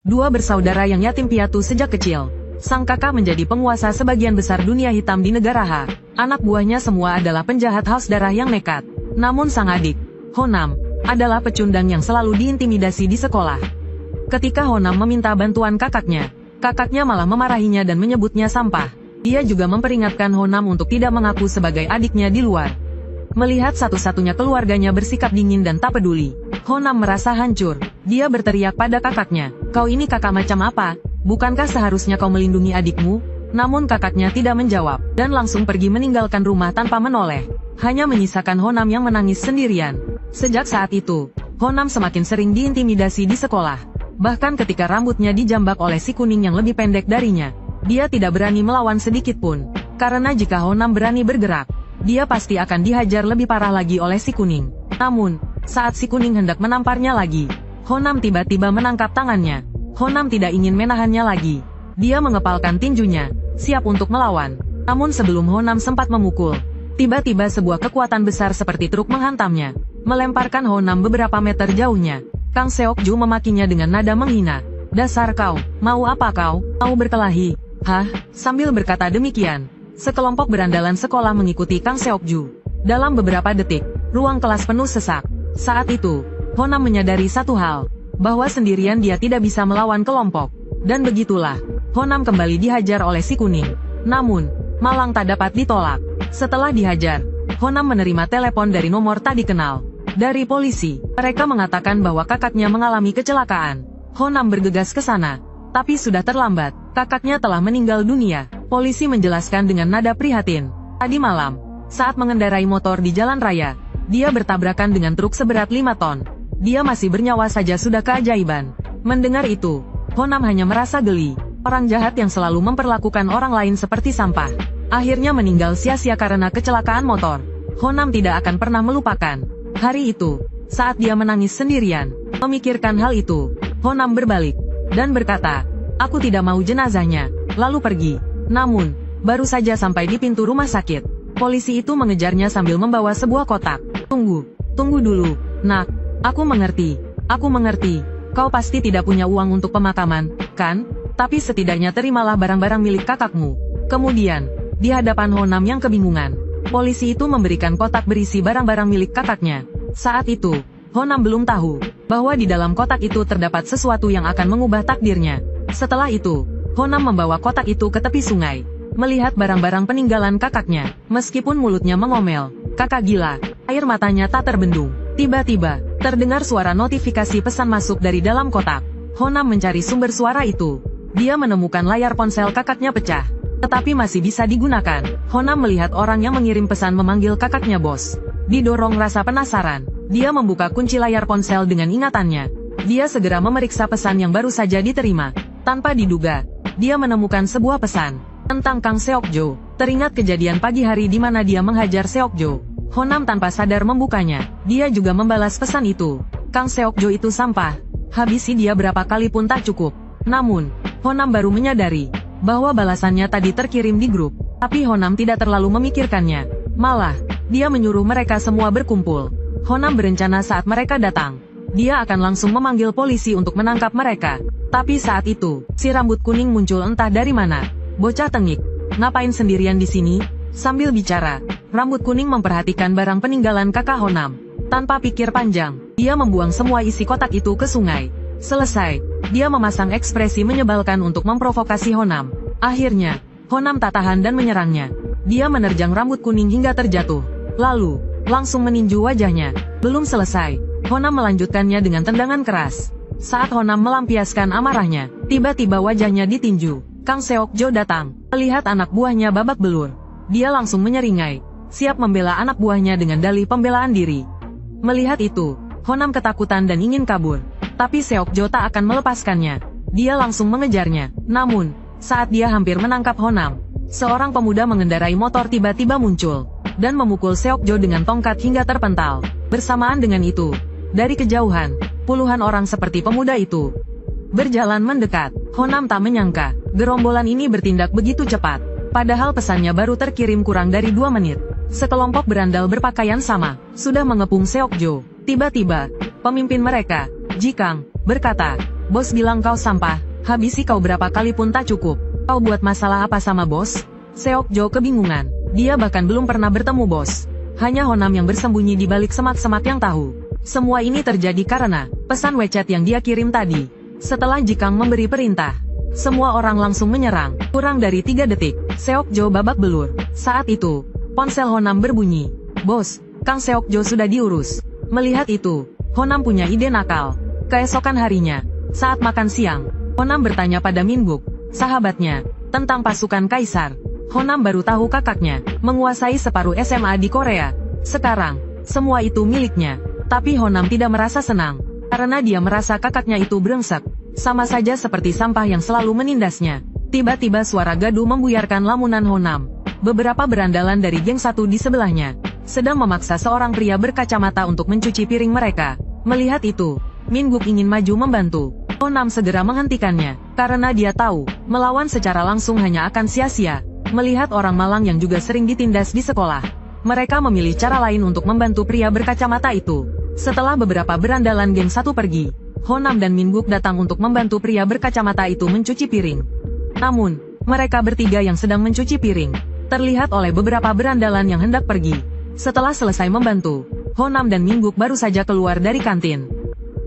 Dua bersaudara yang yatim piatu sejak kecil. Sang kakak menjadi penguasa sebagian besar dunia hitam di negara Ha. Anak buahnya semua adalah penjahat haus darah yang nekat. Namun sang adik, Honam, adalah pecundang yang selalu diintimidasi di sekolah. Ketika Honam meminta bantuan kakaknya malah memarahinya dan menyebutnya sampah. Dia juga memperingatkan Honam untuk tidak mengaku sebagai adiknya di luar. Melihat satu-satunya keluarganya bersikap dingin dan tak peduli, Honam merasa hancur. Dia berteriak pada kakaknya, "Kau ini kakak macam apa? Bukankah seharusnya kau melindungi adikmu?" Namun kakaknya tidak menjawab, dan langsung pergi meninggalkan rumah tanpa menoleh. Hanya menyisakan Honam yang menangis sendirian. Sejak saat itu, Honam semakin sering diintimidasi di sekolah. Bahkan ketika rambutnya dijambak oleh si kuning yang lebih pendek darinya, dia tidak berani melawan sedikit pun. Karena jika Honam berani bergerak, dia pasti akan dihajar lebih parah lagi oleh si kuning. Namun, saat si kuning hendak menamparnya lagi, Honam tiba-tiba menangkap tangannya. Honam tidak ingin menahannya lagi. Dia mengepalkan tinjunya, siap untuk melawan. Namun sebelum Honam sempat memukul, tiba-tiba sebuah kekuatan besar seperti truk menghantamnya, melemparkan Honam beberapa meter jauhnya. Kang Seokju memakinya dengan nada menghina. "Dasar kau, mau apa kau? Mau berkelahi?" "Hah?" Sambil berkata demikian, sekelompok berandalan sekolah mengikuti Kang Seokju. Dalam beberapa detik, ruang kelas penuh sesak. Saat itu, Honam menyadari satu hal, bahwa sendirian dia tidak bisa melawan kelompok. Dan begitulah, Honam kembali dihajar oleh si kuning. Namun, malang tak dapat ditolak. Setelah dihajar, Honam menerima telepon dari nomor tak dikenal. Dari polisi, mereka mengatakan bahwa kakaknya mengalami kecelakaan. Honam bergegas ke sana, tapi sudah terlambat. Kakaknya telah meninggal dunia. Polisi menjelaskan dengan nada prihatin. Tadi malam, saat mengendarai motor di jalan raya, dia bertabrakan dengan truk seberat 5 ton. Dia masih bernyawa saja sudah keajaiban. Mendengar itu, Honam hanya merasa geli. Orang jahat yang selalu memperlakukan orang lain seperti sampah, akhirnya meninggal sia-sia karena kecelakaan motor. Honam tidak akan pernah melupakan hari itu, saat dia menangis sendirian. Memikirkan hal itu, Honam berbalik dan berkata, "Aku tidak mau jenazahnya," lalu pergi. Namun, baru saja sampai di pintu rumah sakit, polisi itu mengejarnya sambil membawa sebuah kotak. Tunggu dulu, nak. Aku mengerti. Kau pasti tidak punya uang untuk pemakaman, kan? Tapi setidaknya terimalah barang-barang milik kakakmu." Kemudian, di hadapan Honam yang kebingungan, polisi itu memberikan kotak berisi barang-barang milik kakaknya. Saat itu, Honam belum tahu bahwa di dalam kotak itu terdapat sesuatu yang akan mengubah takdirnya. Setelah itu, Honam membawa kotak itu ke tepi sungai. Melihat barang-barang peninggalan kakaknya, meskipun mulutnya mengomel, "Kakak gila," air matanya tak terbendung. Tiba-tiba, terdengar suara notifikasi pesan masuk dari dalam kotak. Honam mencari sumber suara itu. Dia menemukan layar ponsel kakaknya pecah, tetapi masih bisa digunakan. Honam melihat orang yang mengirim pesan memanggil kakaknya bos. Didorong rasa penasaran, dia membuka kunci layar ponsel dengan ingatannya. Dia segera memeriksa pesan yang baru saja diterima. Tanpa diduga, dia menemukan sebuah pesan tentang Kang Seokjo. Teringat kejadian pagi hari di mana dia menghajar Seokjo. Honam tanpa sadar membukanya. Dia juga membalas pesan itu. Kang Seokjo itu sampah. Habisi dia berapa kali pun tak cukup. Namun, Honam baru menyadari bahwa balasannya tadi terkirim di grup. Tapi Honam tidak terlalu memikirkannya. Malah, dia menyuruh mereka semua berkumpul. Honam berencana saat mereka datang, dia akan langsung memanggil polisi untuk menangkap mereka. Tapi saat itu, si rambut kuning muncul entah dari mana. "Bocah tengik, ngapain sendirian di sini?" Sambil bicara, rambut kuning memperhatikan barang peninggalan kakak Honam. Tanpa pikir panjang, dia membuang semua isi kotak itu ke sungai. Selesai, dia memasang ekspresi menyebalkan untuk memprovokasi Honam. Akhirnya, Honam tak tahan dan menyerangnya. Dia menerjang rambut kuning hingga terjatuh. Lalu, langsung meninju wajahnya. Belum selesai, Honam melanjutkannya dengan tendangan keras. Saat Honam melampiaskan amarahnya, tiba-tiba wajahnya ditinju. Kang Seokjo datang. Melihat anak buahnya babak belur, dia langsung menyeringai, siap membela anak buahnya dengan dalih pembelaan diri. Melihat itu, Honam ketakutan dan ingin kabur. Tapi Seokjo tak akan melepaskannya. Dia langsung mengejarnya. Namun, saat dia hampir menangkap Honam, seorang pemuda mengendarai motor tiba-tiba muncul dan memukul Seokjo dengan tongkat hingga terpental. Bersamaan dengan itu, dari kejauhan, puluhan orang seperti pemuda itu berjalan mendekat. Honam tak menyangka gerombolan ini bertindak begitu cepat. Padahal pesannya baru terkirim kurang dari 2 menit. Sekelompok berandal berpakaian sama sudah mengepung Seokjo. Tiba-tiba, pemimpin mereka, Jikang, berkata, Bos bilang kau sampah, habisi kau berapa kali pun tak cukup. Kau buat masalah apa sama bos? Seokjo kebingungan. Dia bahkan belum pernah bertemu bos. Hanya Honam yang bersembunyi di balik semak-semak yang tahu. Semua ini terjadi karena pesan WeChat yang dia kirim tadi. Setelah Jikang memberi perintah, semua orang langsung menyerang. Kurang dari 3 detik, Seokjo babak belur. Saat itu, ponsel Honam berbunyi. Bos, Kang Seokjo sudah diurus. Melihat itu, Honam punya ide nakal. Keesokan harinya, saat makan siang, Honam bertanya pada Minbuk, sahabatnya, tentang pasukan kaisar. Honam baru tahu kakaknya menguasai separuh SMA di Korea. Sekarang, semua itu miliknya. Tapi Honam tidak merasa senang, karena dia merasa kakaknya itu brengsek. Sama saja seperti sampah yang selalu menindasnya. Tiba-tiba suara gaduh membuyarkan lamunan Honam. Beberapa berandalan dari geng 1 di sebelahnya sedang memaksa seorang pria berkacamata untuk mencuci piring mereka. Melihat itu, Minbuk ingin maju membantu. Honam segera menghentikannya, karena dia tahu, melawan secara langsung hanya akan sia-sia. Melihat orang malang yang juga sering ditindas di sekolah, mereka memilih cara lain untuk membantu pria berkacamata itu. Setelah beberapa berandalan geng 1 pergi, Honam dan Minbuk datang untuk membantu pria berkacamata itu mencuci piring. Namun, mereka bertiga yang sedang mencuci piring terlihat oleh beberapa berandalan yang hendak pergi. Setelah selesai membantu, Honam dan Minbuk baru saja keluar dari kantin.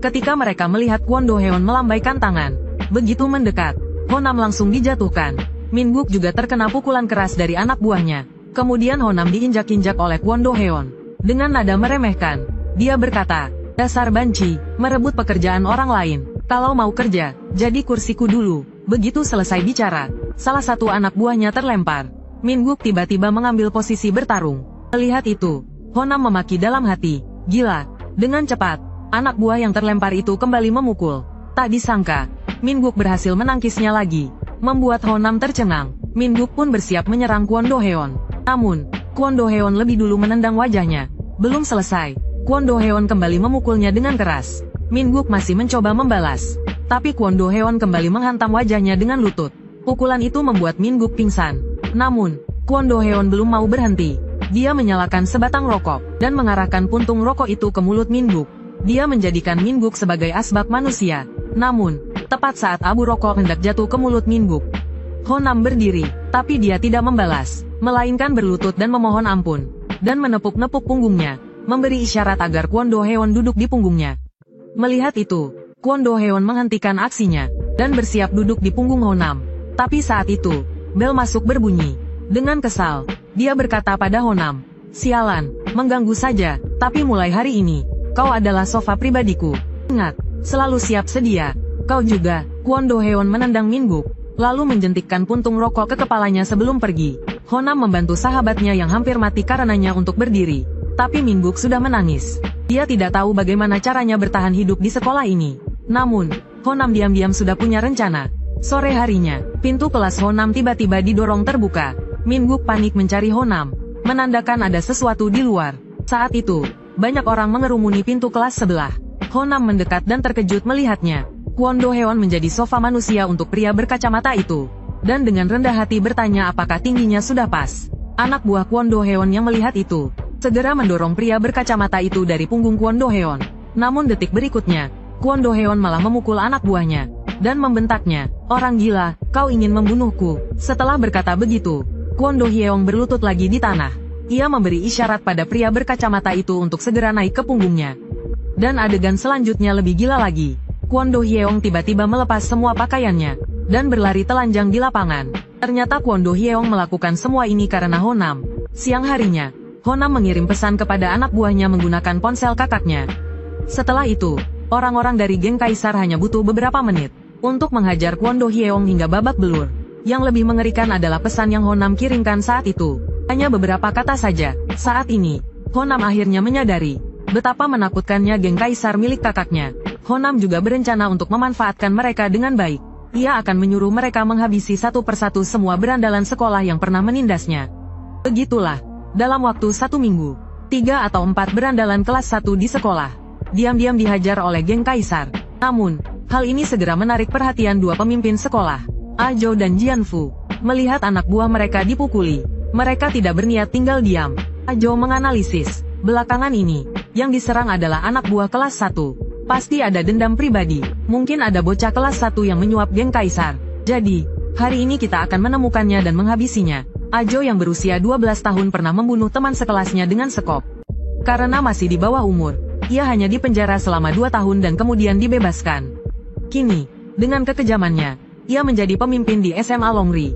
Ketika mereka melihat Kwon Do Heon melambaikan tangan, begitu mendekat, Honam langsung dijatuhkan. Minbuk juga terkena pukulan keras dari anak buahnya. Kemudian Honam diinjak-injak oleh Kwon Do Heon. Dengan nada meremehkan, dia berkata, dasar banci, merebut pekerjaan orang lain. Kalau mau kerja, jadi kursiku dulu. Begitu selesai bicara, salah satu anak buahnya terlempar. Minbuk tiba-tiba mengambil posisi bertarung. Melihat itu, Honam memaki dalam hati, gila. Dengan cepat, anak buah yang terlempar itu kembali memukul. Tak disangka, Minbuk berhasil menangkisnya lagi, membuat Honam tercengang. Minbuk pun bersiap menyerang Kwon Do Heon. Namun, Kwon Do Heon lebih dulu menendang wajahnya. Belum selesai, Kwon Do Heon kembali memukulnya dengan keras. Minbuk masih mencoba membalas, tapi Kwon Do Heon kembali menghantam wajahnya dengan lutut. Pukulan itu membuat Minbuk pingsan. Namun, Kwon Do Heon belum mau berhenti. Dia menyalakan sebatang rokok, dan mengarahkan puntung rokok itu ke mulut Minbuk. Dia menjadikan Minbuk sebagai asbak manusia. Namun, tepat saat abu rokok hendak jatuh ke mulut Minbuk, Honam berdiri, tapi dia tidak membalas, melainkan berlutut dan memohon ampun, dan menepuk-nepuk punggungnya, memberi isyarat agar Kwon Do Heon duduk di punggungnya. Melihat itu, Kwon Do Heon menghentikan aksinya, dan bersiap duduk di punggung Honam. Tapi saat itu, bel masuk berbunyi. Dengan kesal, dia berkata pada Honam, sialan, mengganggu saja, tapi mulai hari ini, kau adalah sofa pribadiku. Ingat, selalu siap sedia. Kau juga. Kwon Do Heon menendang Minbuk, lalu menjentikkan puntung rokok ke kepalanya sebelum pergi. Honam membantu sahabatnya yang hampir mati karenanya untuk berdiri. Tapi Minbuk sudah menangis. Dia tidak tahu bagaimana caranya bertahan hidup di sekolah ini. Namun, Honam diam-diam sudah punya rencana. Sore harinya, pintu kelas Honam tiba-tiba didorong terbuka. Minbuk panik mencari Honam, menandakan ada sesuatu di luar. Saat itu, banyak orang mengerumuni pintu kelas sebelah. Honam mendekat dan terkejut melihatnya. Kwon Do Heon menjadi sofa manusia untuk pria berkacamata itu, dan dengan rendah hati bertanya apakah tingginya sudah pas. Anak buah Kwon Do Heon yang melihat itu, segera mendorong pria berkacamata itu dari punggung Kwon Do Heon. Namun detik berikutnya, Kwon Do Heon malah memukul anak buahnya, dan membentaknya, orang gila, kau ingin membunuhku. Setelah berkata begitu, Kwon Do Hyeong berlutut lagi di tanah. Ia memberi isyarat pada pria berkacamata itu untuk segera naik ke punggungnya. Dan adegan selanjutnya lebih gila lagi. Kwon Do Hyeong tiba-tiba melepas semua pakaiannya, dan berlari telanjang di lapangan. Ternyata Kwon Do Hyeong melakukan semua ini karena Honam. Siang harinya, Honam mengirim pesan kepada anak buahnya menggunakan ponsel kakaknya. Setelah itu, orang-orang dari geng Kaisar hanya butuh beberapa menit untuk menghajar Kwon Do Hyeong hingga babak belur. Yang lebih mengerikan adalah pesan yang Honam kirimkan saat itu. Hanya beberapa kata saja. Saat ini, Honam akhirnya menyadari betapa menakutkannya geng Kaisar milik kakaknya. Honam juga berencana untuk memanfaatkan mereka dengan baik. Ia akan menyuruh mereka menghabisi satu persatu semua berandalan sekolah yang pernah menindasnya. Begitulah, dalam waktu 1 minggu, 3 atau 4 berandalan kelas 1 di sekolah diam-diam dihajar oleh geng Kaisar. Namun, hal ini segera menarik perhatian dua pemimpin sekolah, Ah-jo dan Jianfu. Melihat anak buah mereka dipukuli, mereka tidak berniat tinggal diam. Ah-jo menganalisis, belakangan ini, yang diserang adalah anak buah kelas 1. Pasti ada dendam pribadi. Mungkin ada bocah kelas 1 yang menyuap geng kaisar. Jadi, hari ini kita akan menemukannya dan menghabisinya. Ajo yang berusia 12 tahun pernah membunuh teman sekelasnya dengan sekop. Karena masih di bawah umur, ia hanya dipenjara selama 2 tahun dan kemudian dibebaskan. Kini, dengan kekejamannya, ia menjadi pemimpin di SMA Longri.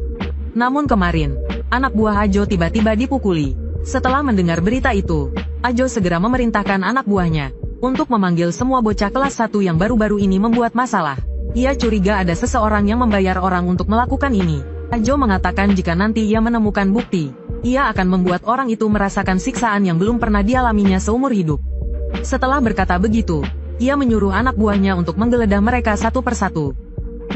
Namun kemarin, anak buah Ajo tiba-tiba dipukuli. Setelah mendengar berita itu, Ajo segera memerintahkan anak buahnya untuk memanggil semua bocah kelas 1 yang baru-baru ini membuat masalah. Ia curiga ada seseorang yang membayar orang untuk melakukan ini. Ajo mengatakan jika nanti ia menemukan bukti, ia akan membuat orang itu merasakan siksaan yang belum pernah dialaminya seumur hidup. Setelah berkata begitu, ia menyuruh anak buahnya untuk menggeledah mereka satu persatu.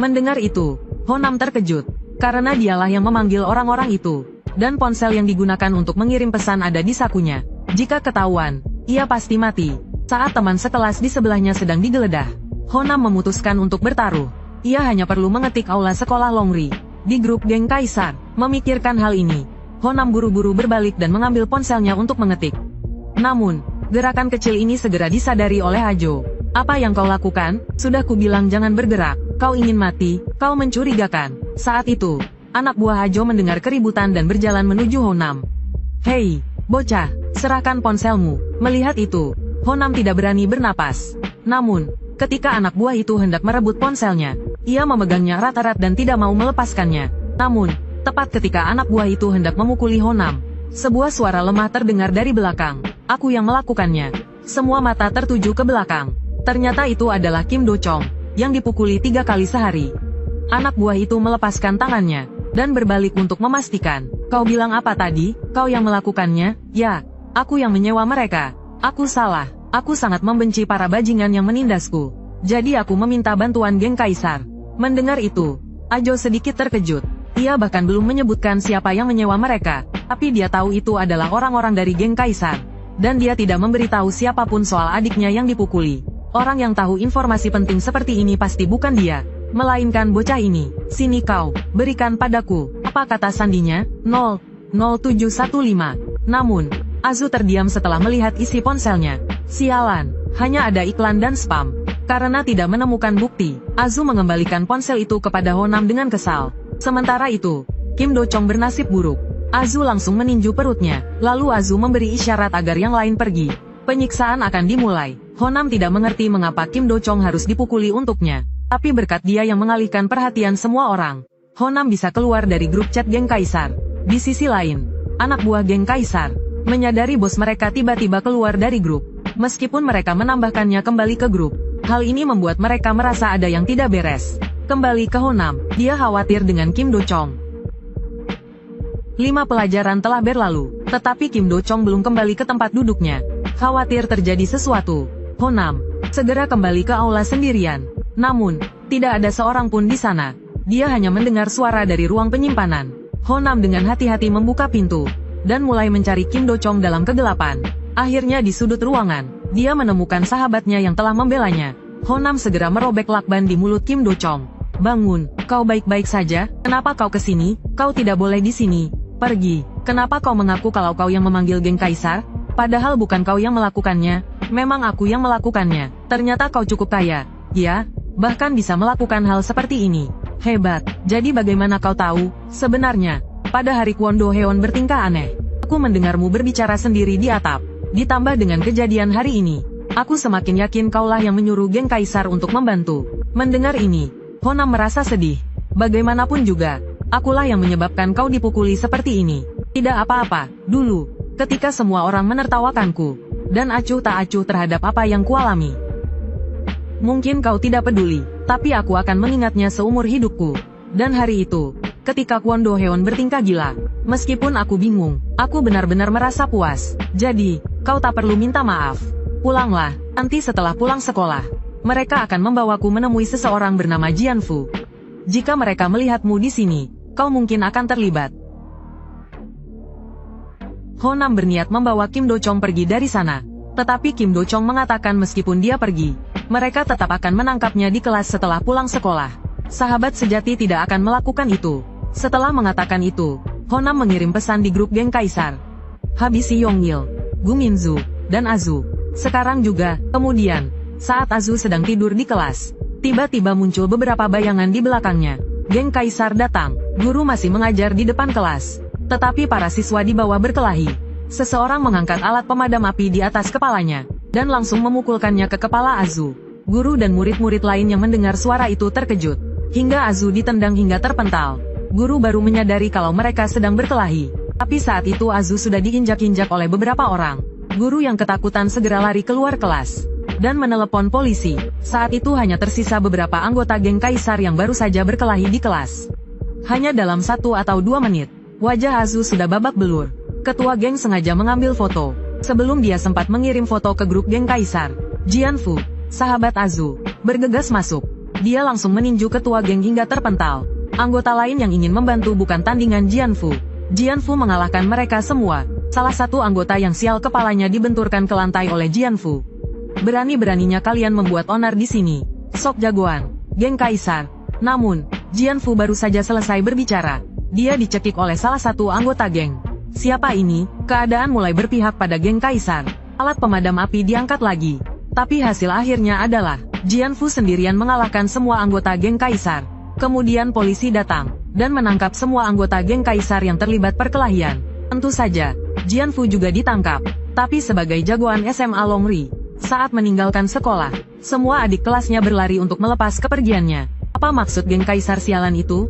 Mendengar itu, Honam terkejut, karena dialah yang memanggil orang-orang itu, dan ponsel yang digunakan untuk mengirim pesan ada di sakunya. Jika ketahuan, ia pasti mati. Saat teman sekelas di sebelahnya sedang digeledah, Honam memutuskan untuk bertaruh. Ia hanya perlu mengetik aula sekolah Longri di grup geng kaisar. Memikirkan hal ini, Honam buru-buru berbalik dan mengambil ponselnya untuk mengetik. Namun, gerakan kecil ini segera disadari oleh Ajo. Apa yang kau lakukan? Sudah kubilang jangan bergerak. Kau ingin mati, kau mencurigakan. Saat itu, anak buah Ajo mendengar keributan dan berjalan menuju Honam. Hei, bocah, serahkan ponselmu. Melihat itu, Honam tidak berani bernapas. Namun, ketika anak buah itu hendak merebut ponselnya, ia memegangnya erat-erat dan tidak mau melepaskannya. Namun, tepat ketika anak buah itu hendak memukuli Honam, sebuah suara lemah terdengar dari belakang. Aku yang melakukannya. Semua mata tertuju ke belakang. Ternyata itu adalah Kim Do Chong, yang dipukuli 3 kali sehari. Anak buah itu melepaskan tangannya, dan berbalik untuk memastikan. Kau bilang apa tadi? Kau yang melakukannya? Ya, aku yang menyewa mereka. Aku salah. Aku sangat membenci para bajingan yang menindasku. Jadi aku meminta bantuan geng kaisar. Mendengar itu, Ajo sedikit terkejut. Ia bahkan belum menyebutkan siapa yang menyewa mereka, tapi dia tahu itu adalah orang-orang dari geng kaisar. Dan dia tidak memberitahu siapapun soal adiknya yang dipukuli. Orang yang tahu informasi penting seperti ini pasti bukan dia, melainkan bocah ini. Sini kau, berikan padaku. Apa kata sandinya? 00715. Namun, Azu terdiam setelah melihat isi ponselnya. Sialan, hanya ada iklan dan spam. Karena tidak menemukan bukti, Azu mengembalikan ponsel itu kepada Honam dengan kesal. Sementara itu, Kim Do Chong bernasib buruk. Azu langsung meninju perutnya, lalu Azu memberi isyarat agar yang lain pergi. Penyiksaan akan dimulai. Honam tidak mengerti mengapa Kim Do Chong harus dipukuli untuknya. Tapi berkat dia yang mengalihkan perhatian semua orang, Honam bisa keluar dari grup chat geng kaisar. Di sisi lain, anak buah geng kaisar menyadari bos mereka tiba-tiba keluar dari grup. Meskipun mereka menambahkannya kembali ke grup, hal ini membuat mereka merasa ada yang tidak beres. Kembali ke Honam, dia khawatir dengan Kim Do Chong. 5 pelajaran telah berlalu, tetapi Kim Do Chong belum kembali ke tempat duduknya. Khawatir terjadi sesuatu, Honam segera kembali ke aula sendirian. Namun, tidak ada seorang pun di sana. Dia hanya mendengar suara dari ruang penyimpanan. Honam dengan hati-hati membuka pintu dan mulai mencari Kim Do Chong dalam kegelapan. Akhirnya di sudut ruangan, dia menemukan sahabatnya yang telah membelanya. Honam segera merobek lakban di mulut Kim Do Chong. Bangun, kau baik-baik saja? Kenapa kau kesini? Kau tidak boleh di sini. Pergi. Kenapa kau mengaku kalau kau yang memanggil geng kaisar? Padahal bukan kau yang melakukannya. Memang aku yang melakukannya. Ternyata kau cukup kaya. Ya, bahkan bisa melakukan hal seperti ini. Hebat. Jadi bagaimana kau tahu? Sebenarnya, pada hari Kwon Do Heon bertingkah aneh. Aku mendengarmu berbicara sendiri di atap. Ditambah dengan kejadian hari ini, aku semakin yakin kaulah yang menyuruh geng kaisar untuk membantu. Mendengar ini, Honam merasa sedih. Bagaimanapun juga, akulah yang menyebabkan kau dipukuli seperti ini. Tidak apa-apa, dulu, ketika semua orang menertawakanku, dan acuh tak acuh terhadap apa yang kualami. Mungkin kau tidak peduli, tapi aku akan mengingatnya seumur hidupku. Dan hari itu, ketika Kwon Do Heon bertingkah gila, meskipun aku bingung, aku benar-benar merasa puas. Jadi, kau tak perlu minta maaf. Pulanglah, nanti setelah pulang sekolah, mereka akan membawaku menemui seseorang bernama Jian Fu. Jika mereka melihatmu di sini, kau mungkin akan terlibat. Honam berniat membawa Kim Do Chong pergi dari sana. Tetapi Kim Do Chong mengatakan meskipun dia pergi, mereka tetap akan menangkapnya di kelas setelah pulang sekolah. Sahabat sejati tidak akan melakukan itu. Setelah mengatakan itu, Honam mengirim pesan di grup geng kaisar. Habisi Yongyil, Gu Minzu, dan Azu. Sekarang juga, kemudian, Saat Azu sedang tidur di kelas, tiba-tiba muncul beberapa bayangan di belakangnya. Geng Kaisar datang. Guru masih mengajar di depan kelas, tetapi para siswa di bawah berkelahi. Seseorang mengangkat alat pemadam api di atas kepalanya, dan langsung memukulkannya ke kepala Azu. Guru dan murid-murid lain yang mendengar suara itu terkejut, hingga Azu ditendang hingga terpental. Guru baru menyadari kalau mereka sedang berkelahi. Tapi saat itu Azu sudah diinjak-injak oleh beberapa orang. Guru yang ketakutan segera lari keluar kelas dan menelepon polisi. Saat itu hanya tersisa beberapa anggota geng Kaisar yang baru saja berkelahi di kelas. Hanya dalam 1 atau 2 menit, wajah Azu sudah babak belur. Ketua geng sengaja mengambil foto. Sebelum dia sempat mengirim foto ke grup geng Kaisar, Jianfu, sahabat Azu, bergegas masuk. Dia langsung meninju ketua geng hingga terpental. Anggota lain yang ingin membantu bukan tandingan Jianfu. Jianfu mengalahkan mereka semua. Salah satu anggota yang sial kepalanya dibenturkan ke lantai oleh Jianfu. Berani-beraninya kalian membuat onar di sini. Sok jagoan, geng Kaisar. Namun, Jianfu baru saja selesai berbicara. Dia dicekik oleh salah satu anggota geng. Siapa ini? Keadaan mulai berpihak pada geng Kaisar. Alat pemadam api diangkat lagi. Tapi hasil akhirnya adalah, Jianfu sendirian mengalahkan semua anggota geng Kaisar. Kemudian polisi datang, dan menangkap semua anggota geng Kaisar yang terlibat perkelahian. Tentu saja, Jianfu juga ditangkap. Tapi sebagai jagoan SMA Longri, saat meninggalkan sekolah, semua adik kelasnya berlari untuk melepas kepergiannya. Apa maksud geng Kaisar sialan itu?